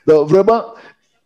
Donc vraiment,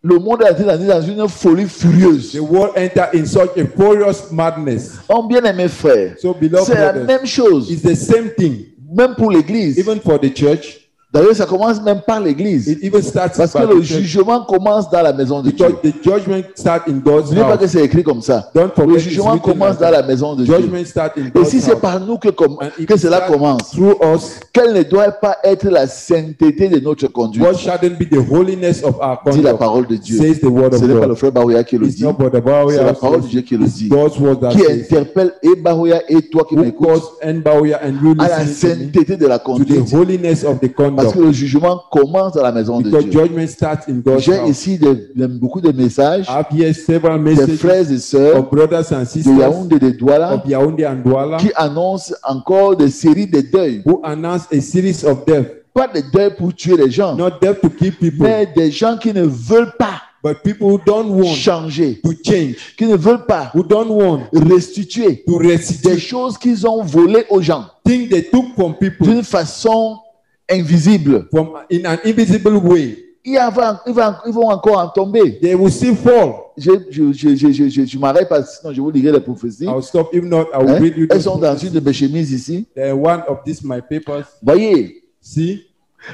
le monde est entré dans une folie furieuse. The world entered in such a furious madness. Oh, bien-aimés frères, So, beloved c'est la brothers, même chose, it's the same thing. même pour l'église. Even for the church, D'ailleurs, ça commence même par l'église. it even starts Parce que by le the church. jugement commence dans la maison de Dieu. Because the judgment starts in God's N'oubliez pas que house. c'est écrit comme ça. Don't forget Le it's jugement written commence like dans that. la maison de Dieu. Judgment starts in Et God's si c'est house. par nous And if que it cela starts commence, through us, quelle ne doit pas être la sainteté de notre conduite? what shouldn't be the holiness of our Dit la conduct? parole de Dieu. Says the word Ce of n'est pas le God. frère Barouya qui le It's dit, not Brother Baouya c'est la who parole de says Dieu it. qui le It's dit, God's word that qui says, interpelle et Barouya et toi qui who m'écoutes calls Baouya and you à la listening to me sainteté de la to the conduite. holiness of the Parce conduct. que le jugement commence dans la maison de Because Dieu. judgment starts in God's J'ai house. ici beaucoup de messages I have here several des messages frères et sœurs of brothers and de sisters Yaoundé et de Douala of Yaoundé and Douala qui annoncent encore des séries de deuils. who announced a series of death. Pas des deuils pour tuer les gens, Not death to kill people, mais des gens qui ne veulent pas but people who don't want changer, to change, qui ne veulent pas who don't want restituer to des restitute choses qu'ils ont volées aux gens things they took from people d'une façon invisible. from in an invisible way. Ils vont encore en tomber. They will still fall. Je m'arrête parce que sinon je vous lirai les prophéties. I'll stop. If not, I will Hein? read you Elles those sont dans prophecies. une de mes chemises ici. One of these my papers. Voyez. See,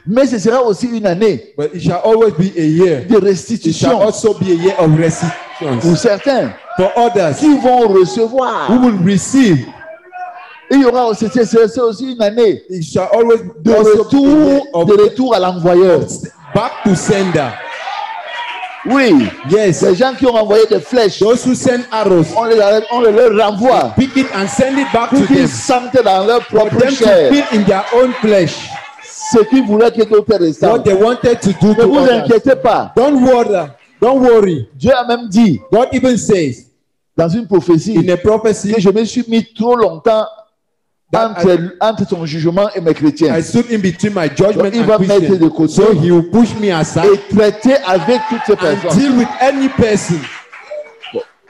Mais ce sera aussi une année but it shall always be a year. de It shall restitution also be a year of pour restitution certains for others qui vont recevoir. who will receive. Il y aura aussi, c'est aussi une année It shall always de also be a year retour à l'envoyeur. back to sender. Oui, Yes, les gens qui ont envoyé des flèches, those who send arrows, on les leur renvoie pick it and send it back pour to qu'ils them. sentent dans leur For propre them to chair feel in their own flesh ce qu'ils voulaient que d'autres what ressentent. they wanted to do Ne to vous others. inquiétez pas. Don't worry. Don't worry. Dieu a même dit God even says dans une prophétie in a prophecy que je me suis mis trop longtemps that entre ton jugement et mes chrétiens. I stood in between my judgment Donc, il va and mettre de Christian. côté So he will push me aside et traiter avec toutes ces and personnes. deal with any person.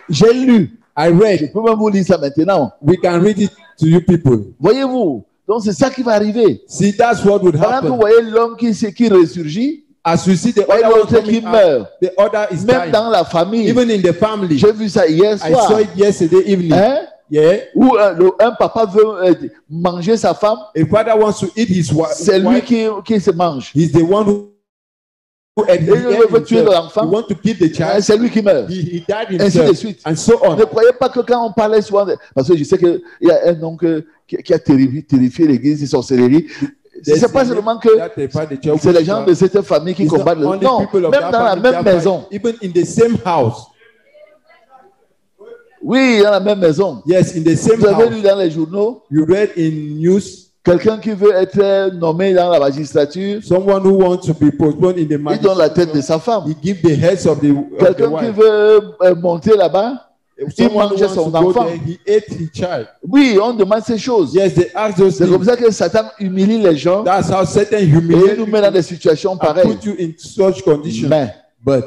J'ai lu. I Je read. peux même vous lire ça maintenant. We can read it to you people. Voyez-vous. Donc c'est ça qui va arriver. See, that's what would Pendant que vous happen. voyez l'homme qui ressurgit, As you see the voyez other one l'autre qui coming out, meurt. the other is Même dying. dans la famille. Even in the family. J'ai vu ça hier I saw soir. it yesterday evening. Hein? Yeah. Où un papa veut manger sa femme, A father wants to eat his c'est lui wife. qui se mange. He's the one who ate Et il veut tuer himself. l'enfant. He wants to kill the child. C'est lui qui meurt. He died Ainsi de himself. suite. And so on. Ne croyez pas que quand on parlait souvent, parce que je sais qu'il y a un homme qui a terrifié l'église de sorcellerie. C'est pas seulement que c'est les gens de cette famille qui combattent le. Non, même dans la même maison. Even in the same house. Oui, dans la même maison. Yes, in the same Vous avez lu house. dans les journaux You read in news quelqu'un qui veut être nommé dans la magistrature, someone who wants to be postponed in the il donne la tête de magistrature. sa femme. He give the heads of the Quelqu'un qui wife. veut monter là-bas, Someone who mangeait wants son to go enfant. there, he ate his child. oui, on demande ces choses. Yes, they ask those C'est comme things. ça que Satan humilie les gens That's how Satan et humiliates il nous you met dans des situations and pareilles. put you in such conditions. Mais But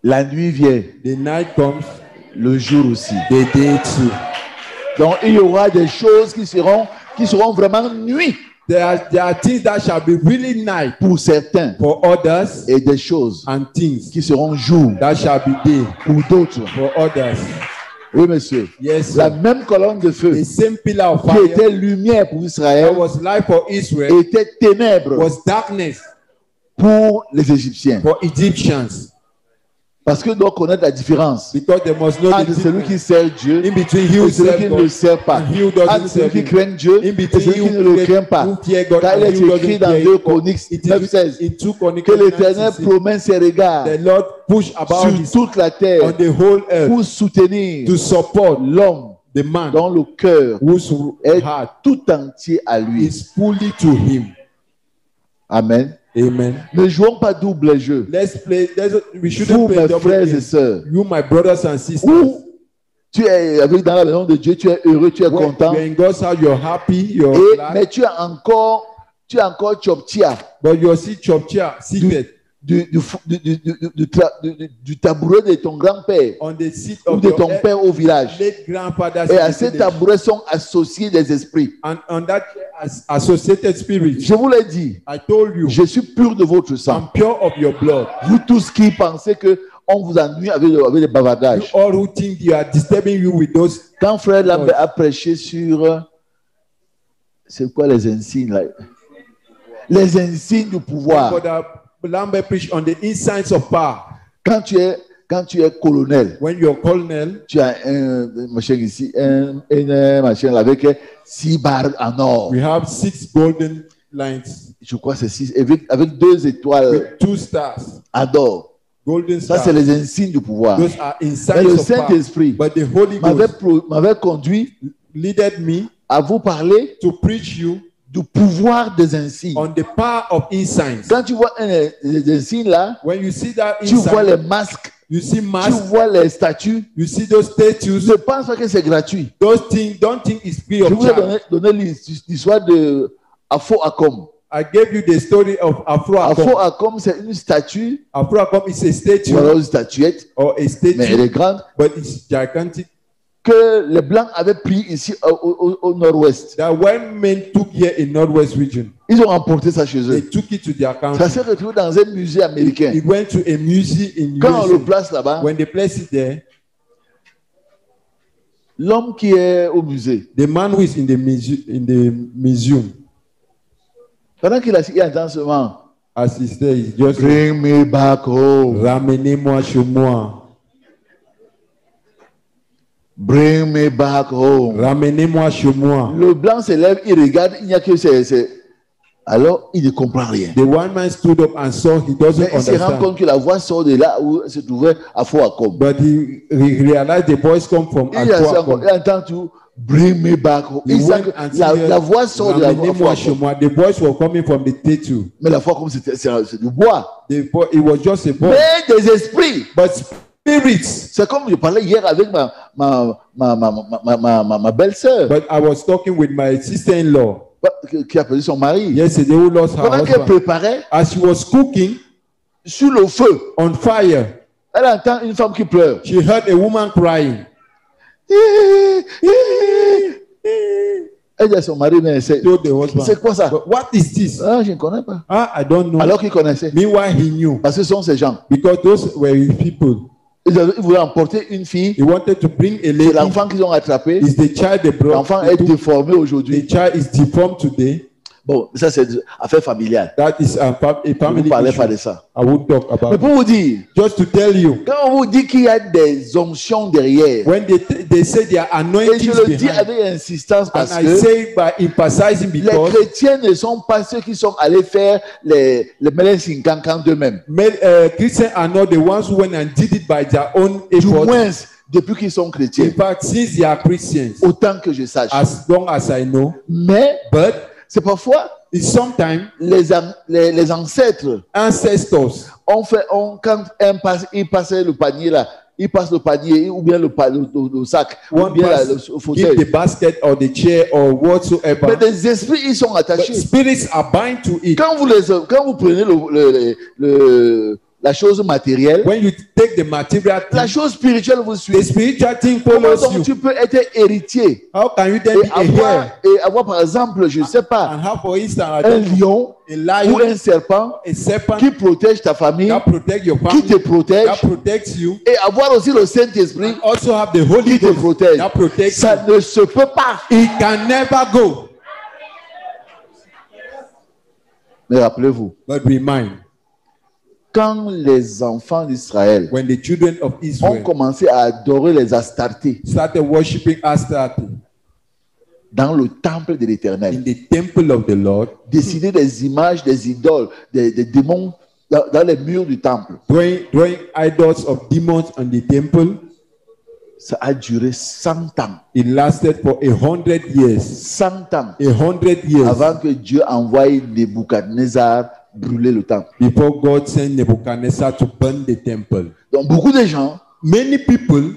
la nuit vient, the night comes, le jour aussi. the day too. Donc il y aura des choses qui seront vraiment nuit There are things that shall be really night pour certains for others et des choses and things qui seront jour that shall be day pour d'autres. for others. Oui, monsieur. Yes, La sir. même colonne de feu The same pillar of qui fire était lumière pour that Israël was light for Israel était ténèbres was darkness pour les Égyptiens. for Egyptians. Parce que doit connaître la différence Because they must know the entre celui qui difference sert Dieu in between he et who celui qui serves ne le God sert pas. and he who doesn't Entre celui serve qui him. craint Dieu In et between celui he qui ne le craint pas. who fear God Car and il he est who écrit doesn't dans fear 2 God. Chroniques It 9:16 is in 2 que Chronicles l'Éternel 9:16. promet ses regards The Lord push about sur his, toute la on terre the whole earth pour soutenir to support l'homme the man dont le cœur whose est heart tout entier à lui. is fully to him. Amen. Amen. Ne jouons pas double jeu. We shouldn't Vous, play mes double frères et game. sœurs, You, my brothers and sisters. où tu es avec dans la maison de Dieu, tu es heureux, tu es When content, you're in God's house, you're happy, you're mais glad, tu es encore choptia but you're still chopcha, seated du tabouret de ton grand-père On the seat ou of de your ton père au village. late grandfather's Et à ces village. tabourets sont associés des esprits. And on that associated spirit, Je vous l'ai dit, I told you, je suis pur de votre I'm sang. pure of your blood. Vous tous qui pensez qu'on vous ennuie avec les You bavardages. all who think you are disturbing you with those. Quand Frère Lambert a prêché sur... C'est quoi les insignes là? Les insignes du pouvoir. Brother Lambert preached on the insights of power. Quand tu es colonel, When you're colonel, tu as un machin ici, un machin là avec 6 barres en or. we have 6 golden lines Je crois que c'est 6, avec 2 étoiles with 2 stars. en or. Golden Ça, stars. c'est les insignes du pouvoir. Those are Mais insights le of power. Saint-Esprit But the Holy Ghost m'avait conduit leaded me à vous parler to preach you du pouvoir des insignes. on the power of insights. Quand tu vois les insignes là, When you see that tu vois insight, les masques, you see tu masks, vois les statues. you see those statues. Je ne pense pas que c'est gratuit. Those things, don't think it's free Je of vous ai charge. donné l'histoire de Afo Akom. I gave you the story of Afro Afo Akom. Akom, c'est une statue, Afro Akom is a statue ou alors une statuette, or a mais elle statue, est grande, but it's gigantic. que les Blancs avaient pris ici au nord-ouest. That when men took here in Northwest region, Ils ont emporté ça chez they eux. took it to their Ça country. s'est retrouvé dans un musée américain. It went to a museum in Quand on le USA. place là-bas, When they placed it there, l'homme qui est au musée, the man who is in the museum, pendant qu'il entend seulement as he says, is just Bring me back home, ramenez-moi chez moi, bring me back home. ramenez-moi chez moi. Le blanc se lève, il regarde, il n'y a que c'est. Alors, il ne comprend rien. The one man stood up and saw he doesn't Mais il se rend understand. compte que la voix sort de là où se trouvait Afo Akom. But he realized the voice come from Il Akwa. entend tout, bring me back home. He Il sent went que and la said, voix sort de la voix. ramenez-moi chez moi. The voice was coming from the statue. Mais la voix comme c'est du bois. It was just a voice. Mais des esprits. But spirits. C'est comme je parlais hier avec ma belle-sœur But I was talking with my sister-in-law qui a perdu son mari. yesterday who lost her Pendant qu'elle husband. préparait As she was cooking sur le feu, on fire, elle entend une femme qui pleure. she heard a woman crying. Elle dit à son mari, mais c'est Told the husband, quoi ça? "But what is this? Ah, je ne connais pas. I don't know." Alors qu'il connaissait. Meanwhile, he knew Parce que ce sont ces gens. because those were his people. Ils voulaient emporter une fille. He wanted to bring a C'est lady. l'enfant qu'ils ont attrapé. Is the child they brought? L'enfant est déformé aujourd'hui. The child is deformed today. Bon, ça c'est affaire familiale. That is a Je ne family vous parlais pas de issue. ça. I won't talk Mais about it. pour vous dire, Just to tell you, quand on vous dit qu'il y a des onctions derrière, when they say there are et je anointings le dis behind, avec insistance and parce I que say by emphasizing les because chrétiens ne sont pas ceux qui sont allés faire les Mélensinkankan d'eux-mêmes. Christians are not the ones who went and did it by their own Du effort. moins, depuis qu'ils sont chrétiens, In fact, since they are Christians, autant que je sache. as long as I know, Mais but c'est parfois it's sometimes les ancêtres ancestors, quand ils passaient le panier là, ils passent le panier ou bien le sac ou one bien le give fauteuil. the basket or the chair or Mais whatsoever. des esprits, ils sont But attachés. spirits are bound to it. Quand vous prenez la chose matérielle, When you take the material la thing, chose spirituelle vous the suit. spiritual thing Comment follows donc you. tu peux être héritier How can you then be a heir et avoir par exemple, je ne sais pas, and have, for instance, I un don't know, lion a ou lion, un serpent a serpent qui protège ta famille, that protect your qui te family, protège, that protects you, et avoir aussi le Saint-Esprit and also have the Holy qui te Ghost protège. that protects Ça you. ne se peut pas. It can never go. Mais rappelez-vous, But remind, quand les enfants d'Israël when the children of ont Israel commencé à adorer les Astartés started worshiping Astarte dans le temple de l'Éternel, in the temple of the Lord, dessiner des images, des idoles, des démons dans les murs du temple, drawing idols of demons on the temple, ça a duré 100 ans. it lasted for 100 years. 100 ans 100 years avant que Dieu envoie Nebuchadnezzar brûler le temple. before God sent Nebuchadnezzar to burn the temple. Donc beaucoup de gens Many people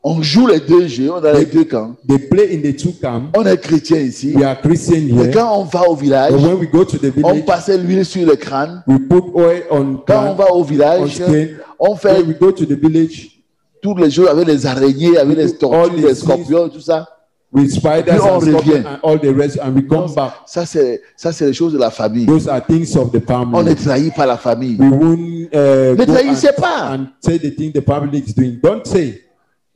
On joue les deux jeux, on a les deux camps. They play in the two camps. On est chrétien ici. We are Christian Et here. quand on va au village, But when we go to the on village, passe l'huile sur le crâne. we put oil on Quand on va au village, skin. on fait When we go to the village, tous les jours avec les araignées, avec les all tortues, the les scorpions, tout ça. with spiders Puis on and scorpions revient. and all the rest, and we come back. Ça, c'est les choses de la famille. Those are things of the On family. est trahi par la famille. We won't Ne go trahissez pas. and say the thing the family is doing. Don't say.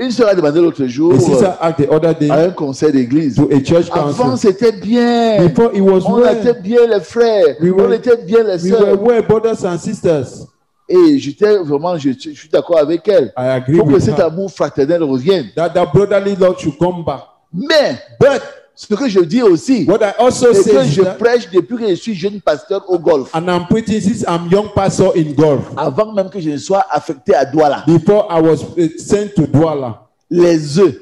Une sœur a demandé l'autre jour The sister asked the other day à un conseil d'église. to a church Avant, council. c'était bien. Before it was On well. était bien les frères. We were- On était bien les We were sœurs. well, brothers and sisters. Et j'étais vraiment, je suis d'accord avec elle. I agree Il faut que with cet her. amour fraternel revienne. That brotherly love should come back. Mais, But ce que je dis aussi, what I also c'est say que is je that, prêche depuis que je suis jeune pasteur au golf. and I'm preaching since I'm young pastor in Gulf. Avant même que je ne sois affecté à Douala. Before I was sent to Douala, Les œufs,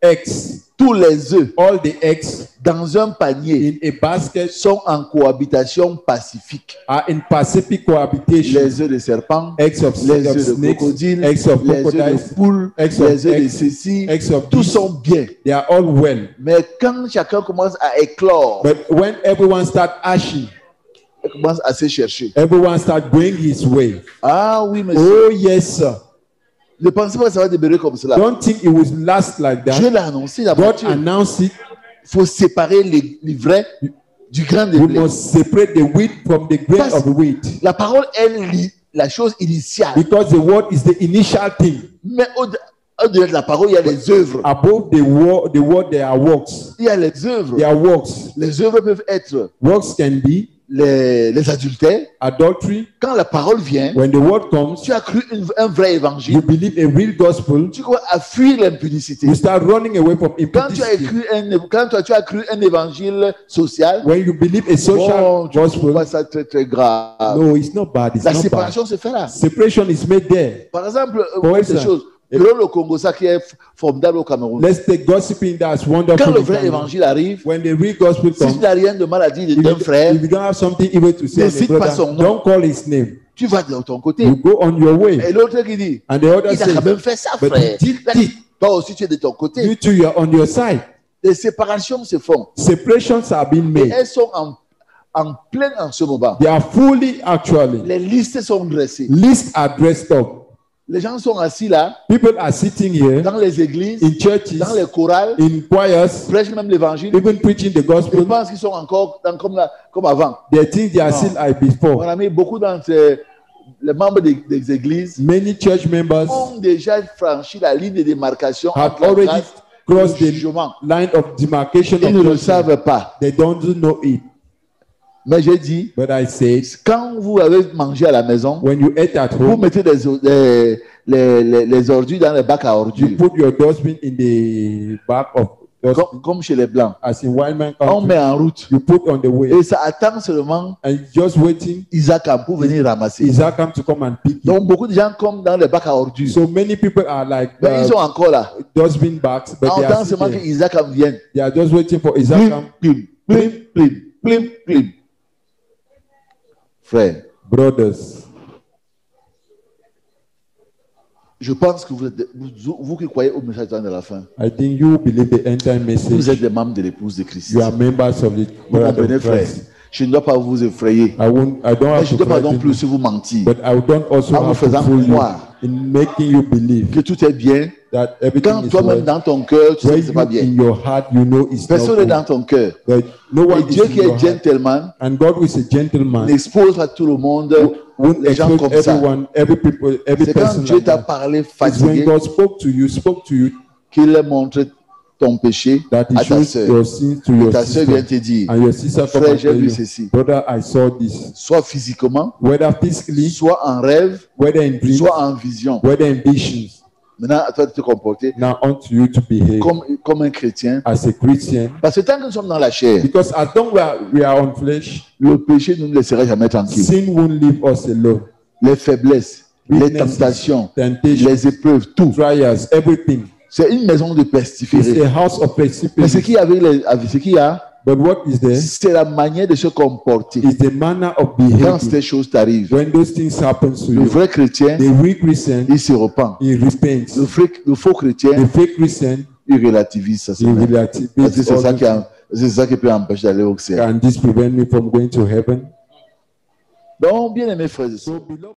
eggs, tous les œufs all the eggs dans un panier in a basket sont en cohabitation pacifique. are in pacific cohabitation. Les œufs de serpent, Eggs of les œufs de snakes, crocodile, eggs of les œufs crocodiles, de poule, eggs of les œufs de eggs, ceci, eggs of tous geese. sont bien. They are all well. Mais quand chacun commence à éclore, But when everyone start ashing, il commence à se chercher. everyone start going his way. Ah oui, monsieur. Oh yes, sir. Ne pensez pas que ça va demeurer comme cela. Don't think it will last like Dieu that. l'a annoncé God d'abord. Il announced it. faut séparer les vrais du grain de We blé. must separate the wheat from the grain Parce- of wheat. La parole est la chose initiale. Because the word is the initial thing. Mais au-delà de la parole, il y a les œuvres. Above the word there are works. Il y a les œuvres. There are works. Les œuvres peuvent être Works can be les adultères. adultery. Quand la parole vient, When the word comes, tu as cru un vrai you évangile. believe a real gospel. Tu crois à fuir l'impudicité. You start running away from Quand tu as impudicity. tu as cru un évangile social, When you believe a social bon, tu ne trouves gospel, pas ça très très grave. no, it's not bad. It's La not bad. séparation se fait là. Separation is made there. Par exemple, Pour ces exemple, choses. Prenons le Congo, ça qui est formidable au Cameroun. Let's take gossiping that's wonderful. Quand le in vrai Cameroun. évangile arrive, When the real gospel si tu comes, n'as rien de mal à dire if d'un you, frère, if you don't have something evil to say, Ne on the cite pas brother, son nom. don't call his name. tu vas de ton côté. You go on your way. Et l'autre qui dit, And the other il a says, quand même fait ça, but frère. he did it. Toi aussi, tu es de ton côté. You too, you're on your side. Les séparations se font. Separations have been Et made. elles sont en plein en ce moment. They are fully actually. Les listes sont dressées. Lists are dressed up. Les gens sont assis là, People are sitting here dans les églises, in churches, dans les chorales, in choirs, prêchent même l'évangile. even preaching the Ils gospel. pensent qu'ils sont encore comme avant. They think they are No. still like Mon before. ami, beaucoup d'entre les membres des églises Many church members ont déjà franchi la ligne de démarcation have entre la already grâce et crossed le the jugement. line of demarcation Ils ne of le judgment. savent pas. They don't know it. Mais j'ai dit, But I said, quand vous avez mangé à la maison, when you eat at vous home, mettez les ordures dans les bacs à you ordures, put your dustbin in the back of dustbin, comme chez les Blancs. as in Wild Man On country. met en route. You put on the way. Et ça attend seulement And just waiting, Isaac pour venir ramasser. Isaac come to come and pick it. Donc beaucoup de gens comme dans les bacs à ordures. So many people are like Mais ils sont encore là. dustbin bags, but On they are, attend seulement que sitting. Isaac vienne. They are just waiting for Isaac Plim, come. plim, plim, plim, plim, plim. Frère, Brothers, je pense que vous qui croyez au message de la fin, I think you believe the end time vous message. êtes des membres de l'épouse de Christ. You are members of the Vous brother comprenez, of frère? Christ. Je ne dois pas vous effrayer. I don't Mais have je ne to dois pas non frighten plus you, aussi vous mentir. but I don't also En vous have to faisant fool you croire in making you believe que tout est bien. that Quand everything is toi-même well. dans ton cœur, tu sais When que ce n'est pas you bien. in your heart, you know it's Personne n'est not dans ton cœur. good. But no Et one is Dieu in qui your est heart. gentleman And God who is a gentleman n'expose pas tout le monde, won't les gens expose comme ça. everyone, every people, every C'est quand person Dieu like t'a that. parlé It's when fatigué God spoke to you qu'il montre ton péché that He à ta shows soeur. your sins to Et your ta soeur vient sister. te dire, And your sister come frère, and j'ai tell vu you, ceci. brother, I saw this. Soit physiquement, Whether physically, soit en rêve, whether in dreams, soit en vision. whether in visions. Maintenant, à toi de te comporter Now unto you to behave comme un chrétien. as a Christian. Parce que tant que nous sommes dans la chair, Because as long we are on flesh, le péché ne nous laissera jamais tranquille. sin won't leave us alone. Les faiblesses, les Weaknesses, tentations, temptation, les épreuves, tout. trials, everything. C'est une maison de It's pestiférés. a house of Mais ce persecution. qu'il y a avec ce qu'il y a, But what is there? C'est la manière de se comporter. Is the manner of Quand behavior. ces choses t'arrivent, When those things happen to le you, vrai chrétien, the real Christian, il se repent. he repents. Le faux chrétien, The fake Christian, il relativise ça. he relativises. Parce que c'est ça qui peut empêcher d'aller au ciel. Can this prevent me from going to heaven? Donc, bien aimés frères et sœurs,